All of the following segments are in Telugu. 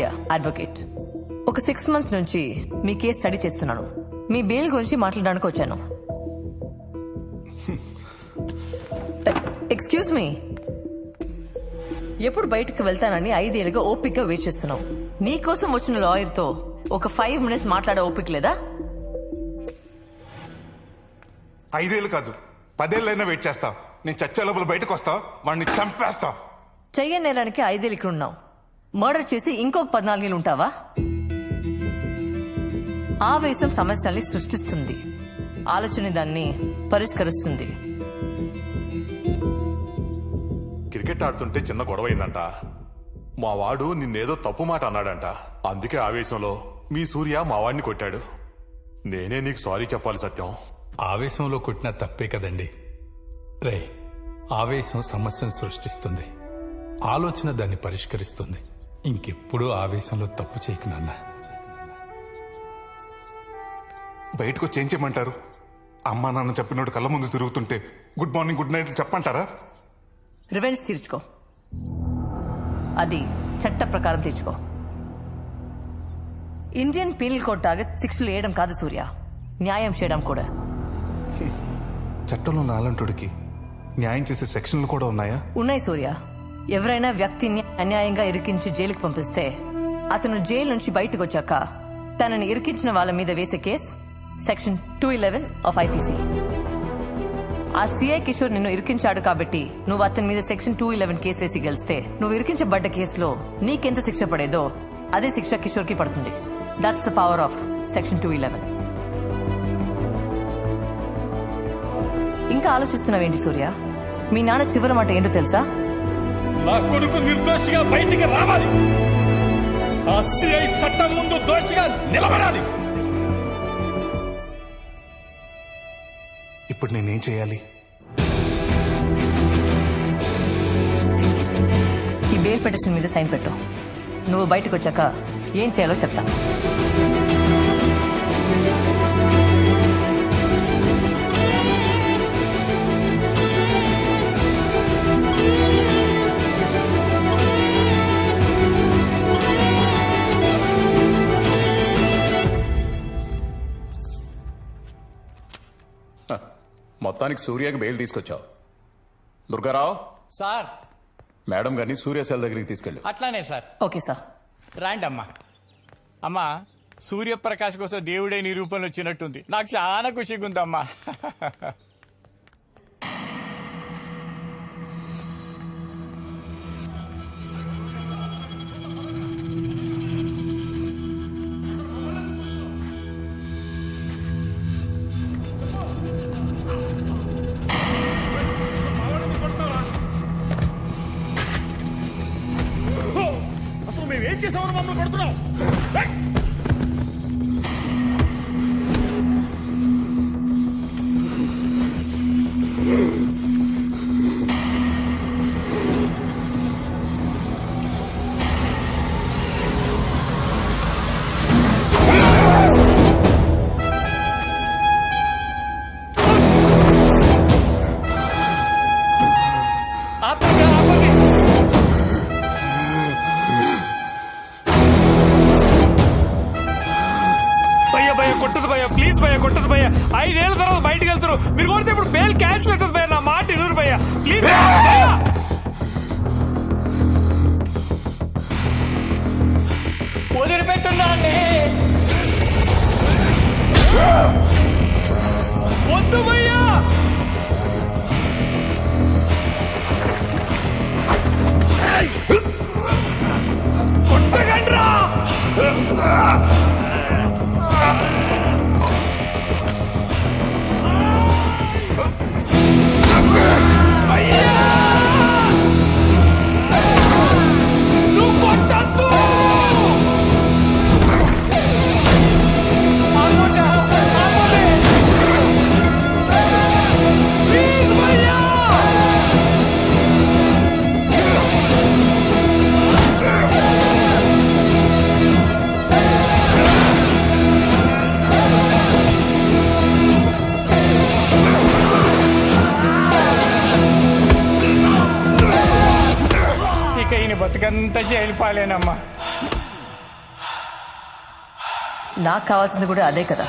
సూర్య, అడ్వకేట్. ఒక 6 months నుంచి మీ కేసు స్టడీ చేస్తున్నాను. మీ బెయిల్ గురించి మాట్లాడడానికి వచ్చాను. ఎక్స్క్యూజ్ మీ, ఎప్పుడు బయటకు వెళ్తానని 5 ఏళ్ళుగా ఓపిక్గా వెయిట్ చేస్తున్నావు. నీకోసం వచ్చిన లాయర్తో ఒక 5 minutes మాట్లాడే ఓపిక లేదా? 5 ఏళ్ళు కాదు, 10 ఏళ్ళైనా వెయిట్ చేస్తా. నేను చచ్చే లోపల బయటకు వస్తా, వాడిని చంపేస్తా. చెయ్య నేరానికి 5 ఏళ్ళు ఇక్కడ ఉన్నావు. మర్డర్ చేసి ఇంకొక 14 ఏళ్ళు ఉంటావా? ఆవేశం సమస్యల్ని సృష్టిస్తుంది, ఆలోచన దాన్ని పరిష్కరిస్తుంది. క్రికెట్ ఆడుతుంటే చిన్న గొడవ అయిందంట. మా వాడు నిన్నేదో తప్పు మాట అన్నాడంట. అందుకే ఆవేశంలో మీ సూర్య మా వాడిని కొట్టాడు. నేనే నీకు సారీ చెప్పాలి సత్యం. ఆవేశంలో కొట్టిన తప్పే కదండి. రే, ఆవేశం సమస్యను సృష్టిస్తుంది, ఆలోచన దాన్ని పరిష్కరిస్తుంది. ఇంకెప్పుడు ఆవేశంలో తప్పు చేయకు నాన్న. బయటకు చేంజ్ చేయమంటారు. అమ్మా నాన్న చెప్పినోడు కళ్ళ ముందు తిరుగుతుంటే గుడ్ మార్నింగ్ గుడ్ నైట్ చెప్పంటారా? రివెంజ్ తీర్చుకో, అది చట్ట ప్రకారం తీర్చుకో. ఇండియన్ పీనల్ కోడ్ టార్గెట్ శిక్షలు వేయడం కాదు సూర్య, న్యాయం చేయడం కూడా. చట్టంలో నాలంటోడికి న్యాయం చేసే సెక్షన్లు కూడా ఉన్నాయా? ఉన్నాయి సూర్య. ఎవరైనా వ్యక్తిని అన్యాయంగా ఇరికించి జైలుకి పంపిస్తే అతను జైలు నుంచి బయటకు వచ్చాక తనని ఇరికించిన వాళ్ళ మీద వేసే కేసు సెక్షన్ 211 ఆఫ్ IPC. ఆ సిఐ కిషోర్ నిన్ను ఇరికించాడు కాబట్టి నువ్వు అతని మీద సెక్షన్ 211 కేసు వేసి గెలిస్తే నువ్వు ఇరికించబడ్డ కేసులో నీకెంత శిక్ష పడేదో అదే శిక్ష కిషోర్ కి పడుతుంది. That's the power of section 211. ఇంకా ఆలోచిస్తున్నావేంటి సూర్య? మీ నాన్న చివరి మాట ఏంటో తెలుసా? నా కొడుకు నిర్దోషిగా బయటికి రావాలి, ఆ సిఐ చట్టం ముందు దోషిగా నిలబడాలి. ఇప్పుడు నేనేం చేయాలి? ఈ బెయిల్ పిటిషన్ మీద సైన్ పెట్టు. నువ్వు బయటకు వచ్చాక ఏం చేయాలో చెప్తా. మొత్తానికి సూర్యకి బెయిల్ తీసుకొచ్చావు. దుర్గారావు సార్, మేడం గారిని సూర్య సెల్ దగ్గరికి తీసుకెళ్ళు. అట్లానే సార్. Okay sir. రాండి అమ్మా. అమ్మా, సూర్యప్రకాష్ కోసం దేవుడే నీ రూపంలో వచ్చినట్టుంది. నాకు చాలా ఖుషిగా ఉందమ్మా. అసలు మేమేం చేసామని మమ్మల్ని కొడుతున్నావు? కొట్టదు భయ్యా, ప్లీజ్ భయ్యా, కొట్టదు భయ్యా. 5 ఏళ్ల తర్వాత బయటకు వెళ్తారు, మీరు కొడితే ఇప్పుడు బెయిల్ క్యాన్సిల్ అవుతుంది భయ్యా. నా మాట ఇరువురు భయ్యా, ప్లీజ్ భయ్యా. వదిలిపెట్టున్నాండి, వద్దు భయ్యా. కొట్టగండ్రా. నువ్వు కొట్టద్దు. ప్లీజ్ భయ్యా. ఇక ఈయన బతుకంతా జైలు పాలేనమ్మా. నాకు కావాల్సింది కూడా అదే కదా.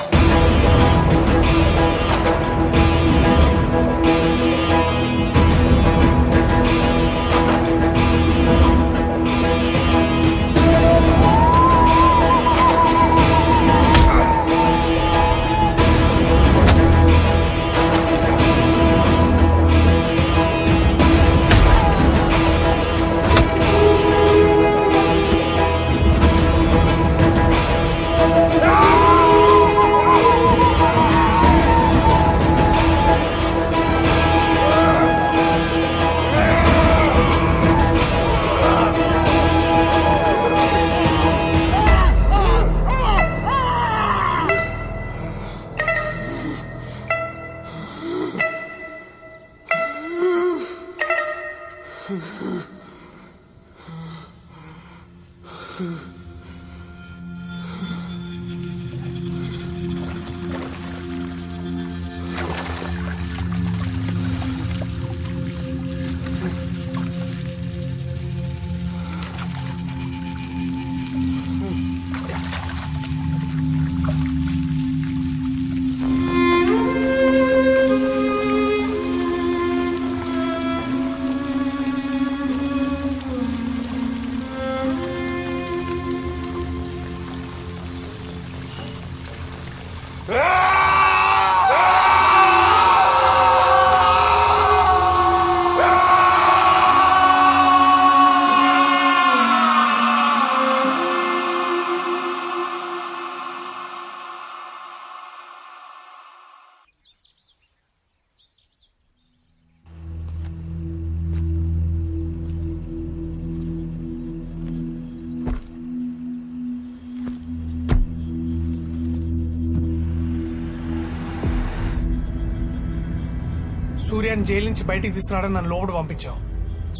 సూర్యాన్ని జైలు నుంచి బయటికి తీసుకురావడం నన్ను లోపల పంపించావు.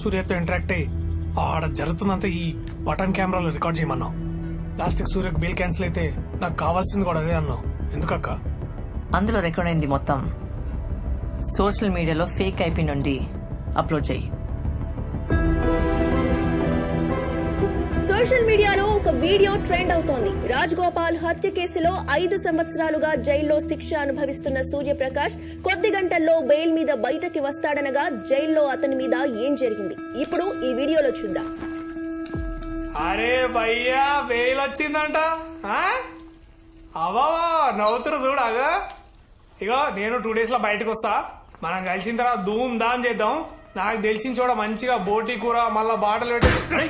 సూర్యతో ఇంటరాక్ట్ అయ్యి ఆడ జరుగుతుందంతా ఈ బటన్ కెమెరాలో రికార్డ్ చేయమన్నావు. లాస్ట్కి సూర్యకు బెయిల్ క్యాన్సిల్ అయితే నాకు కావాల్సింది కూడా అదే అన్నావు. ఎందుకక్క? అందులో రికార్డ్ అయింది మొత్తం సోషల్ మీడియాలో ఫేక్ ఐపీ నుండి అప్లోడ్ చేయి. సోషల్ మీడియాలో ఒక వీడియో ట్రెండ్ అవుతోంది. రాజ్ గోపాల్ హత్య కేసులో 5 సంవత్సరాలుగా జైల్లో శిక్ష అనుభవిస్తున్న సూర్యప్రకాష్ కొద్ది గంటల్లో బెయిల్ మీద బయటకి వస్తాడనగా జైల్లో అతని మీద ఏం జరిగింది ఇప్పుడు ఈ వీడియోలో చూద్దాం. అరే భయ్యా బెయిల్ వచ్చిందంట. అవా నవ్వుతురు చూడాగా. ఇగో నేను 2 days లో బయటకు వస్తా. మనం కలిసిన తర్వాత ధూమ్ ధామ్ చేద్దాం. నాకు తెలిసిన చోట మంచిగా బోటి కూర మళ్ళా బాటలు పెట్టి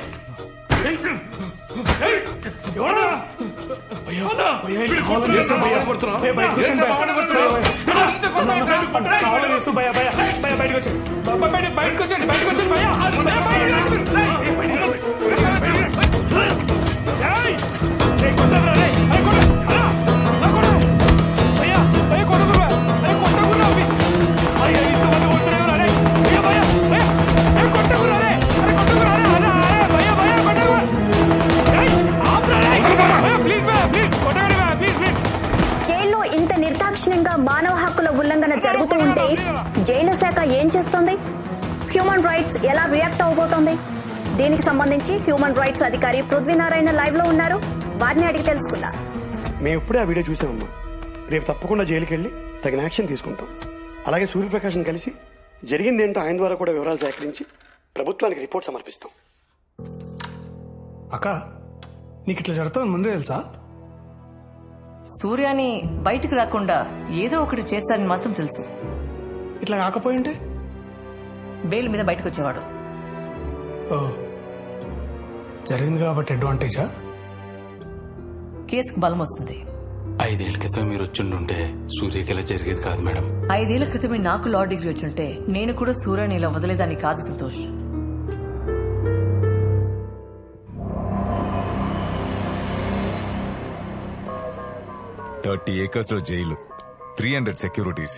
జైల్లో ఇంత నిర్దాక్షిణ్యంగా మానవ హక్కుల ఉల్లంఘన జరుగుతూ ఉంటే జైలు శాఖ ఏం చేస్తోంది? హ్యూమన్ రైట్స్ ఎలా రియాక్ట్ అవబోతోంది? దీనికి సంబంధించి హ్యూమన్ రైట్స్ అధికారి పృథ్వీనారాయణ లైవ్ లో ఉన్నారు. వారిని అడిగి తెలుసుకున్నా. మేము ఇప్పుడే ఆ వీడియో చూసామమ్మా. రేపు తప్పకుండా జైలుకి వెళ్లి తగిన యాక్షన్ తీసుకుంటాం. అలాగే సూర్యప్రకాష్ని కలిసి జరిగిందేంటో ఆయన ద్వారా కూడా వివరాలు సేకరించి ప్రభుత్వానికి రిపోర్ట్ సమర్పిస్తాం. అక్క నీకు ఇట్లా జరుగుతుంది ముందే తెలుసా? సూర్యాని బయటకు రాకుండా ఏదో ఒకటి చేస్తారని మాత్రం తెలుసు. ఇట్లా కాకపోయింటే బెయిల్ మీద బయటకు వచ్చేవాడు. జరిగింది కాబట్టి అడ్వాంటేజా? కేసుకు బలం వస్తుంది. 5 ఏళ్ల క్రితం మీరు వచ్చిండుంటే సూర్యకి ఇలా జరిగేది కాదు మేడం. 5 ఏళ్ల క్రితమే నాకు లా డిగ్రీ వచ్చుంటే నేను కూడా సూర్యని ఇలా వదిలేదాన్ని కాదు సంతోష్. $30 acres లో జైలు, 300 సెక్యూరిటీస్,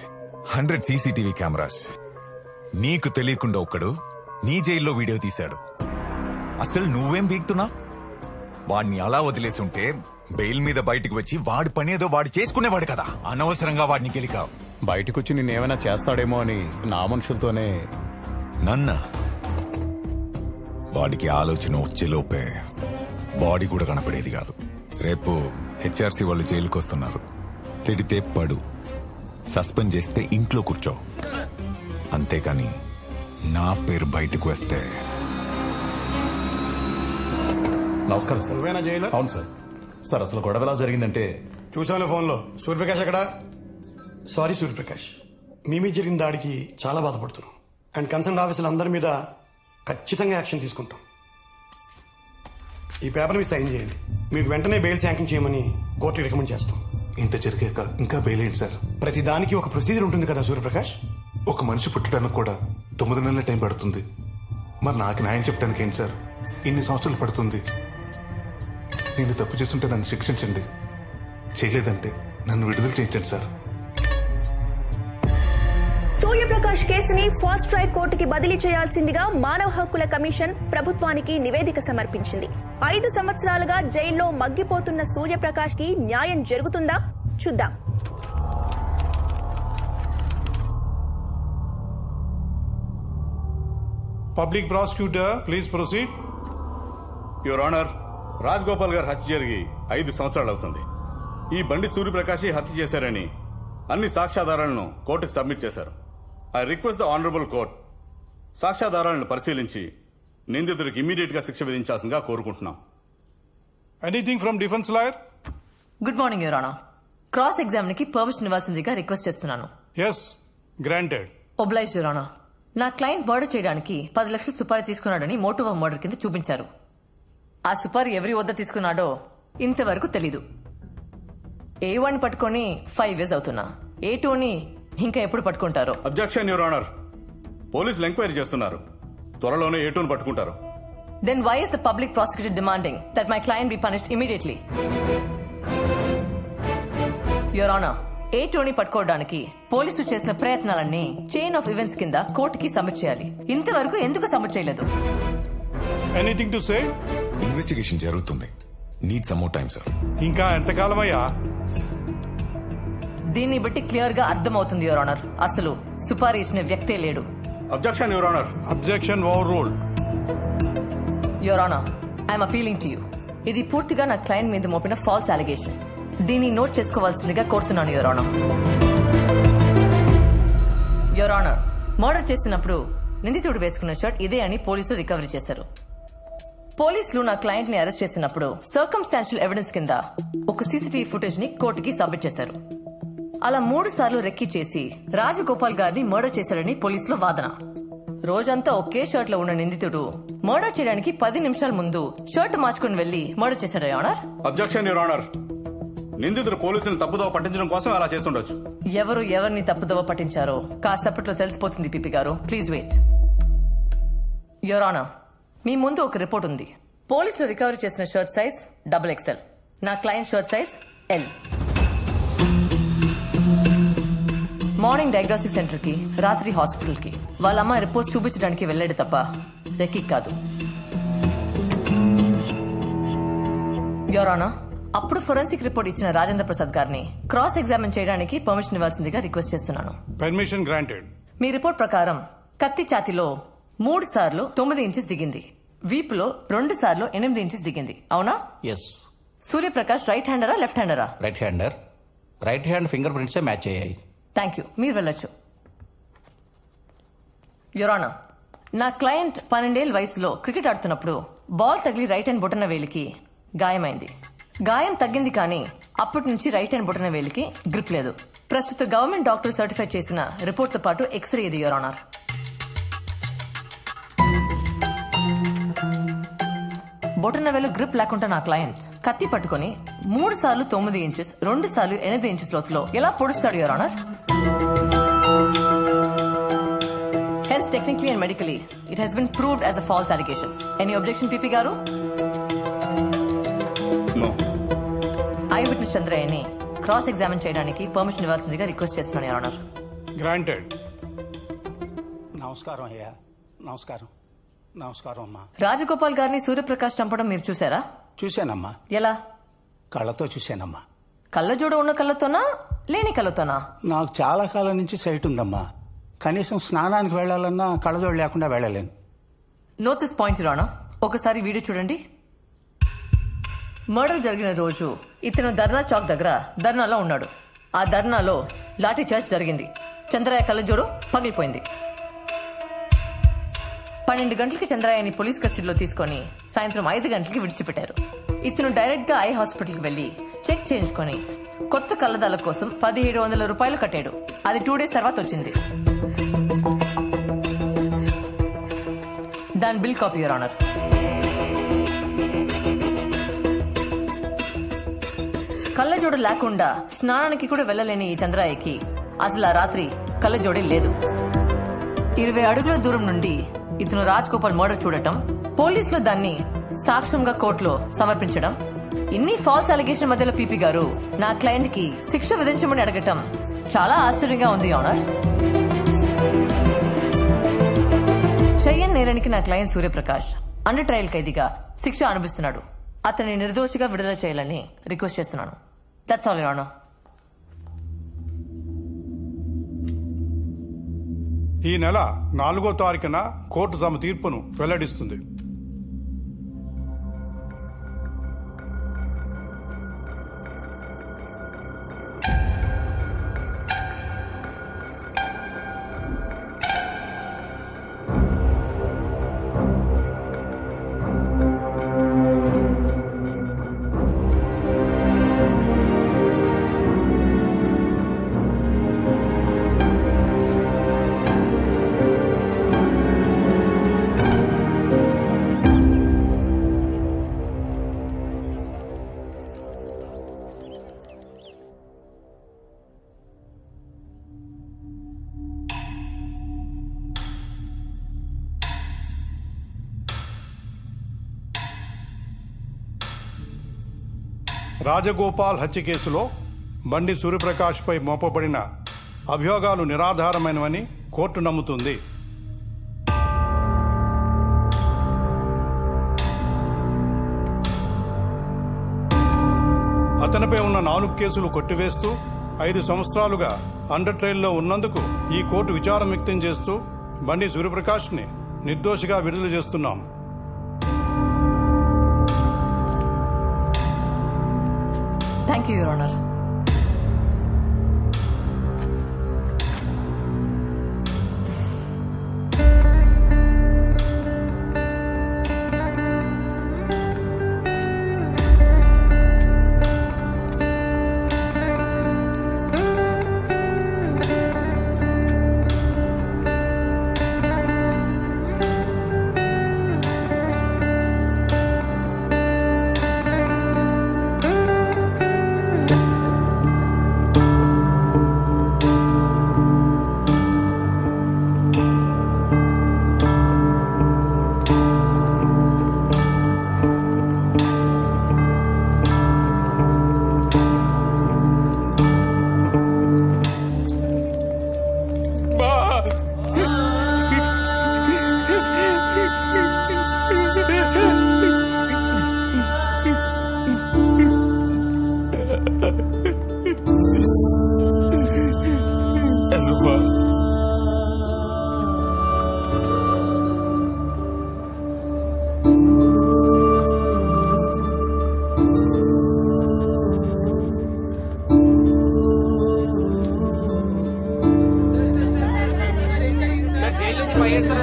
100 CCTV కెమెరాస్. నీకు తెలియకుండా ఒక్కడు నీ జైల్లో వీడియో తీశాడు. అసలు నువ్వేం బీక్తున్నా? వాడిని అలా వదిలేసుంటే బెయిల్ మీద బయటకు వచ్చి వాడి పనేదో వాడు చేసుకునేవాడు కదా. అనవసరంగా వాడిని గెలికావు. బయటకొచ్చి నిన్నేమైనా చేస్తాడేమో అని నా మనుషులతోనే. నన్న వాడికి ఆలోచన వచ్చేలోపే బాడీ కూడా కనపడేది కాదు. రేపు హెచ్ఆర్సీ వాళ్ళు జైలుకి వస్తున్నారు. తిడితే పడు, సస్పెండ్ చేస్తే ఇంట్లో కూర్చో. అంతేకాని నా పేరు బయటకు వస్తే. నమస్కారం సార్. నువ్వేనా జైలు? అవును సార్. సార్ అసలు గొడవ ఎలా జరిగిందంటే చూశాను ఫోన్లో. సూర్యప్రకాష్ ఎక్కడా? సారీ సూర్యప్రకాష్, మీ మీద జరిగిన దాడికి చాలా బాధపడుతున్నాం. అండ్ కన్సర్న్ ఆఫీసులు అందరి మీద ఖచ్చితంగా యాక్షన్ తీసుకుంటాం. ఈ పేపర్ మీద సైన్ చేయండి. మీకు వెంటనే బెయిల్ శాంక్షన్ చేయమని కోర్టు రికమెండ్ చేస్తాం. ఇంత జరిగాక ఇంకా బెయిల్ ఏంటి సార్? ప్రతి దానికి ఒక ప్రొసీజర్ ఉంటుంది కదా సూర్యప్రకాష్. ఒక మనిషి పుట్టడానికి కూడా 9 నెలల టైం పడుతుంది. మరి నాకు న్యాయం చెప్పడానికి ఏంటి సార్ ఇన్ని సంవత్సరాలు పడుతుంది? నేను తప్పు చేస్తుంటే నన్ను శిక్షించండి, చేయలేదంటే నన్ను విడుదల చేయించండి సార్. సూర్యప్రకాష్ కేసుని ఫాస్ట్ ట్రాక్ కోర్టుకి బదిలీ చేయాల్సిందిగా మానవ హక్కుల కమిషన్ ప్రభుత్వానికి నివేదిక సమర్పించింది. 5 సంవత్సరాలుగా జైల్లో మగ్గిపోతున్న సూర్యప్రకాష్ కి న్యాయం జరుగుతుందా? చూద్దాం. Public prosecutor please proceed. Your honour, Raj Gopal గారు హత్య జరిగి 5 సంవత్సరాలు అవుతుంది. ఈ బండి సూర్యప్రకాశ్ హత్య చేశారని అన్ని సాక్ష్యాధారాలను కోర్టుకు సబ్మిట్ చేశారు. I request the honourable court సాక్ష్యాధారాలను పరిశీలించి నిందితుడికి ఇమ్మీడియట్ గా శిక్ష విధించాల్సిందిగా కోరుకుంటున్నాం. Anything from defence lawyer? Good morning your honour. Cross exam కి పర్మిషన్ ఇవ్వాల్సిందిగా రిక్వెస్ట్ చేస్తున్నాను. Yes, granted. Oblige your honour. నా క్లయింట్ మర్డర్ చేయడానికి 10 లక్షలు సుపారీ తీసుకున్నాడని మోటివ్ ఆఫ్ మర్డర్ కింద చూపించారు. ఆ సుపారీ ఎవరి వద్ద తీసుకున్నాడో ఇంతవరకు తెలీదు. A1 పట్టుకొని 5 years అవుతున్నా. A2ని ఇంకా ఎప్పుడు పట్టుకుంటారో? Objection your honour. పోలీసులు ఎంక్వైరీ చేస్తున్నారు, త్వరలోనే A2ని పట్టుకుంటారు. Then why is the public prosecutor demanding that my client be punished immediately? Your Honor, A2ని పట్టుకోవడానికి పోలీసులు చేసిన ప్రయత్నాలన్నీ చైన్ ఆఫ్ ఈవెంట్స్ కింద కోర్టుకి సబ్మిట్ చేయాలి. ఇంతవరకు ఎందుకు సబ్మిట్ చేయలేదు? Anything to say? ఇన్వెస్టిగేషన్ జరుగుతుంది. Need some more time sir. ఇంకా ఎంతకాలం అయ్యా? దీన్ని బట్టి క్లియర్ గా అర్థమవుతుంది యువర్ ఆనర్, అసలు సుపారీ ఇచ్చిన వ్యక్తే లేడు. Objection your honour. Objection over ruled. Your honour, I'm appealing to you. ఇది పూర్తిగా నా క్లయింట్ మీద మోపిన ఫాల్స్ అలిగేషన్. దీన్ని నోట్ చేసుకోవాల్సిందిగా కోరుతున్నాను your honour. Your honour, murder చేసినప్పుడు నిందితుడు వేసుకున్న షర్ట్ ఇదే అని పోలీసులు రికవరీ చేశారు. పోలీసులు నా క్లయింట్ ని అరెస్ట్ చేసినప్పుడు సర్కమ్స్టాన్షియల్ ఎవిడెన్స్ కింద ఒక సీసీటీవీ ఫుటేజ్ ని కోర్టుకి సబ్మిట్ చేశారు. అలా 3 సార్లు రెక్కి చేసి రాజగోపాల్ గారిని మర్డర్ చేశారని పోలీసుల వాదన. రోజంతా ఒకే షర్ట్ లో ఉన్న నిందితుడు మర్డర్ చేయడానికి 10 నిమిషాల ముందు షర్ట్ మార్చుకుని వెళ్లి మర్డర్ చేశారు your honour. Objection your honour. నిందితుడు పోలీసులను తప్పుదోవ పట్టించడం కోసం అలా చేస్తుండొచ్చు. ఎవరు ఎవరిని తప్పుదోవ పట్టించారో కాసేపట్లో తెలిసిపోతుంది పిపి గారు. Please wait. యువర్ ఆనర్, మీ ముందు ఒక రిపోర్ట్ ఉంది. పోలీసులు రికవరీ చేసిన షర్ట్ సైజ్ XXL, నా client shirt size L. Morning diagnostic centre కి, రాత్రి హాస్పిటల్ కి వాళ్ళ అమ్మ రిపోర్ట్స్ చూపించడానికి వెళ్ళాడు తప్ప రెక్కి కాదు. యువర్ ఆనర్, అప్పుడు ఫోరెన్సిక్ రిపోర్ట్ ఇచ్చిన రాజేంద్ర ప్రసాద్ గారిని క్రాస్ ఎగ్జామిన్ చేయడానికి పర్మిషన్ ఇవ్వాల్సిందిగా రిక్వెస్ట్ చేస్తున్నాను. Permission granted. మీ రిపోర్ట్ ప్రకారం కత్తి ఛాతిలో 3 సార్లు 9 ఇంచెస్ దిగింది, వీపులో 2 సార్లు 8 ఇంచెస్ దిగింది, అవునా? ఎస్. సూర్యప్రకాష్ రైట్ హ్యాండరా లెఫ్ట్ హ్యాండరా? Right hander. Right hand finger prints match అయ్యాయి. థ్యాంక్ యూ, మీరు వెళ్ళొచ్చు. యువర్ ఆనర్, నా క్లయింట్ 12 ఏళ్ల వయసులో క్రికెట్ ఆడుతున్నప్పుడు బాల్ తగిలి రైట్ హ్యాండ్ బొటన వేలికి గాయమైంది. గాయం తగ్గింది కానీ అప్పటి నుంచి రైట్ హ్యాండ్ బొటన వేలికి గ్రిప్ లేదు. ప్రస్తుత గవర్నమెంట్ డాక్టర్ సర్టిఫై చేసిన రిపోర్ట్ తో పాటు ఎక్స్రే ఇది యువర్ ఆనర్. బొటన వేలు గ్రిప్ లేకుండా నా క్లయింట్ కత్తి పట్టుకుని 3 సార్లు 9 ఇంచెస్ 2 సార్లు 8 ఇంచెస్ లోతులో ఎలా పొడుస్తాడు your honour? Hence, technically and medically, it has been proved as a false allegation. Any objection, PP Garu? No. Eyewitness Chandrayani cross-examine చేయడానికి పర్మిషన్ ఇవ్వాల్సిందిగా రిక్వెస్ట్ చేస్తున్నాను యువర్ ఆనర్. గ్రాంటెడ్. నమస్కారం అయ్యా. నమస్కారం. నమస్కారం అమ్మా. రాజగోపాల్ గారిని సూర్యప్రకాష్ చంపడం మీరు చూసారా? చూశానమ్మా. ఎలా? కళ్ళతో చూశానమ్మా. కళ్ళజోడు ఉన్న కళ్ళతోనా లేని కళ్ళతోనా? నాకు చాలా కాలం నుంచి సైట్ ఉందమ్మా. కనీసం స్నానానికి వెళ్లాలన్నా కళ్ళజోడు లేకుండా వెళ్ళలేను. Note this point your honour. ఒకసారి వీడియో చూడండి. మర్డర్ జరిగిన రోజు ఇతను ధర్నా చౌక్ దగ్గర ధర్నాలో ఉన్నాడు. ఆ ధర్నాలో లాఠీ చార్జ్ జరిగింది. చంద్రయ్య కళ్ళజోడు పగిలిపోయింది. 12 గంటలకి చంద్రయ్యని పోలీస్ కస్టడీలో తీసుకొని సాయంత్రం 5 గంటలకి విడిచిపెట్టారు. ఇతను డైరెక్ట్ గా ఐ హాస్పిటల్కి వెళ్లి చెక్ చేయించుకొని కొత్త కళ్ళదాల కోసం 1700 రూపాయలు కట్టాడు. అది 2 డేస్ తర్వాత వచ్చింది. దాని బిల్ కాపీ, యువర్ ఆనర్. కళ్ళజోడు లేకుండా స్నానానికి కూడా వెళ్లలేని ఈ చంద్రయ్యకి అసలు ఆ రాత్రి కళ్ళజోడే లేదు. 20 అడుగుల దూరం నుండి ఇతను రాజ్ గోపాల్ మర్డర్ చూడటం, పోలీసులు దాన్ని సాక్ష్యంగా కోర్టులో సమర్పించడం, ఇన్ని ఫాల్స్ అలిగేషన్ మధ్యలో పీపీ గారు నా క్లయింట్ కి శిక్ష విధించమని అడగటం చాలా ఆశ్చర్యంగా ఉంది, ఆనర్. చెయ్యని నేరానికి నా క్లయింట్ సూర్యప్రకాష్ అండర్ ట్రయల్ ఖైదీగా శిక్ష అనుభవిస్తున్నాడు. అతన్ని నిర్దోషిగా విడుదల చేయాలని రిక్వెస్ట్ చేస్తున్నాను. That's all, your honour. ఈ నెల 4వ తారీఖున కోర్టు తమ తీర్పును వెల్లడిస్తుంది. రాజగోపాల్ హత్య కేసులో బండి సూర్యప్రకాష్పై మోపబడిన అభియోగాలు నిరాధారమైనవని కోర్టు నమ్ముతుంది. అతనిపై ఉన్న 4 కేసులు కొట్టివేస్తూ 5 సంవత్సరాలుగా అండర్ ట్రయల్లో ఉన్నందుకు ఈ కోర్టు విచారం వ్యక్తం చేస్తూ బండి సూర్యప్రకాష్ని నిర్దోషిగా విడుదల చేస్తున్నాం. Thank you, your honour.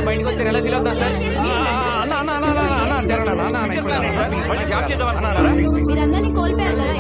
బయటకు వచ్చారు, ఎలా ఫీల్ అవుతా సార్? మీరందరినీ కోల్పోయారు కదా,